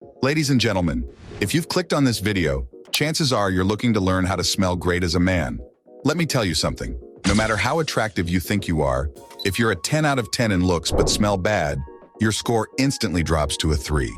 Ladies and gentlemen, if you've clicked on this video, chances are you're looking to learn how to smell great as a man. Let me tell you something. No matter how attractive you think you are, if you're a 10 out of 10 in looks but smell bad, your score instantly drops to a 3.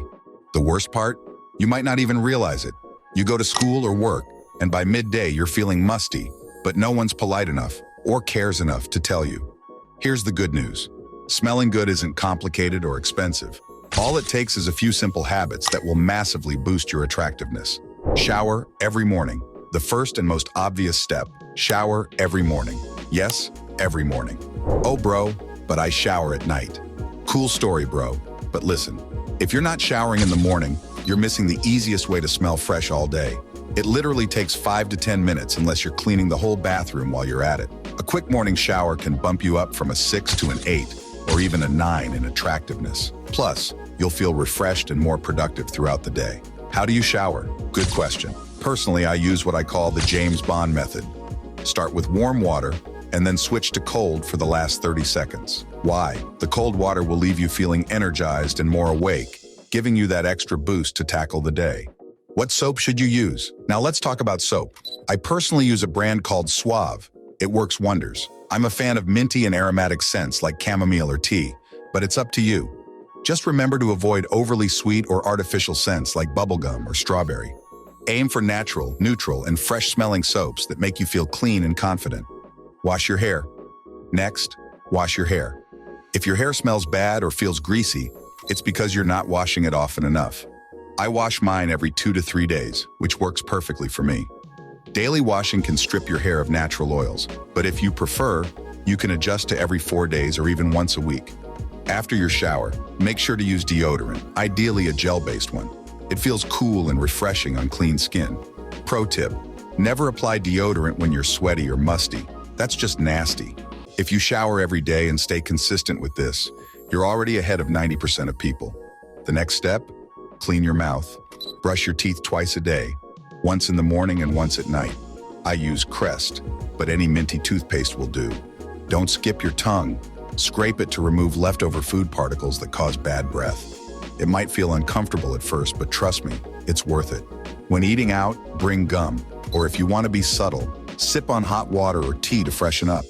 The worst part? You might not even realize it. You go to school or work, and by midday you're feeling musty, but no one's polite enough or cares enough to tell you. Here's the good news. Smelling good isn't complicated or expensive. All it takes is a few simple habits that will massively boost your attractiveness. Shower every morning. The first and most obvious step. Shower every morning. Yes, every morning. Oh bro, but I shower at night. Cool story, bro. But listen, if you're not showering in the morning, you're missing the easiest way to smell fresh all day. It literally takes 5 to 10 minutes unless you're cleaning the whole bathroom while you're at it. A quick morning shower can bump you up from a 6 to an 8, or even a 9 in attractiveness. Plus, you'll feel refreshed and more productive throughout the day. How do you shower? Good question. Personally, I use what I call the James Bond method. Start with warm water and then switch to cold for the last 30 seconds. Why? The cold water will leave you feeling energized and more awake, giving you that extra boost to tackle the day. What soap should you use? Now let's talk about soap. I personally use a brand called Suave. It works wonders. I'm a fan of minty and aromatic scents like chamomile or tea, but it's up to you. Just remember to avoid overly sweet or artificial scents like bubblegum or strawberry. Aim for natural, neutral, and fresh-smelling soaps that make you feel clean and confident. Wash your hair. Next, wash your hair. If your hair smells bad or feels greasy, it's because you're not washing it often enough. I wash mine every 2 to 3 days, which works perfectly for me. Daily washing can strip your hair of natural oils, but if you prefer, you can adjust to every 4 days or even once a week. After your shower, make sure to use deodorant, ideally a gel-based one. It feels cool and refreshing on clean skin. Pro tip, never apply deodorant when you're sweaty or musty. That's just nasty. If you shower every day and stay consistent with this, you're already ahead of 90% of people. The next step? Clean your mouth. Brush your teeth twice a day, once in the morning and once at night. I use Crest, but any minty toothpaste will do. Don't skip your tongue. Scrape it to remove leftover food particles that cause bad breath. It might feel uncomfortable at first, but trust me, it's worth it. When eating out, bring gum, or if you want to be subtle, sip on hot water or tea to freshen up.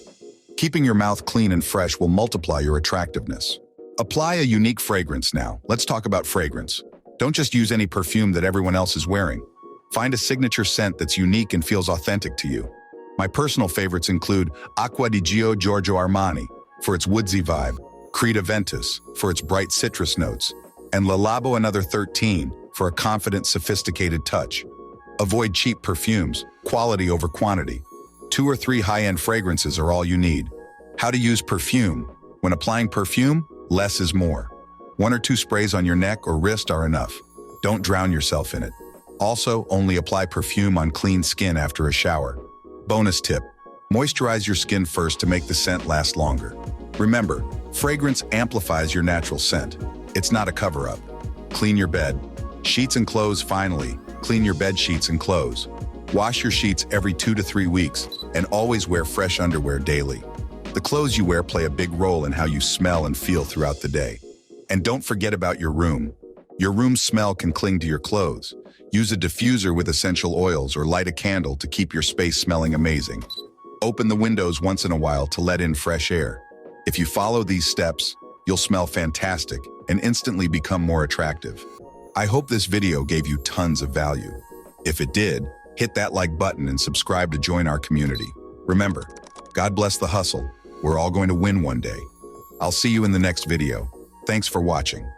Keeping your mouth clean and fresh will multiply your attractiveness. Apply a unique fragrance now. Let's talk about fragrance. Don't just use any perfume that everyone else is wearing. Find a signature scent that's unique and feels authentic to you. My personal favorites include Acqua di Giorgio Armani for its woodsy vibe, Creta Ventus for its bright citrus notes, and Le Labo Another 13 for a confident, sophisticated touch. Avoid cheap perfumes, quality over quantity. 2 or 3 high-end fragrances are all you need. How to use perfume? When applying perfume, less is more. 1 or 2 sprays on your neck or wrist are enough. Don't drown yourself in it. Also, only apply perfume on clean skin after a shower. Bonus tip, moisturize your skin first to make the scent last longer. Remember, fragrance amplifies your natural scent. It's not a cover-up. Clean your bed. Sheets and clothes finally. Clean your bed sheets and clothes. Wash your sheets every 2 to 3 weeks, and always wear fresh underwear daily. The clothes you wear play a big role in how you smell and feel throughout the day. And don't forget about your room. Your room's smell can cling to your clothes. Use a diffuser with essential oils or light a candle to keep your space smelling amazing. Open the windows once in a while to let in fresh air. If you follow these steps, you'll smell fantastic and instantly become more attractive. I hope this video gave you tons of value. If it did, hit that like button and subscribe to join our community. Remember, God bless the hustle. We're all going to win one day. I'll see you in the next video. Thanks for watching.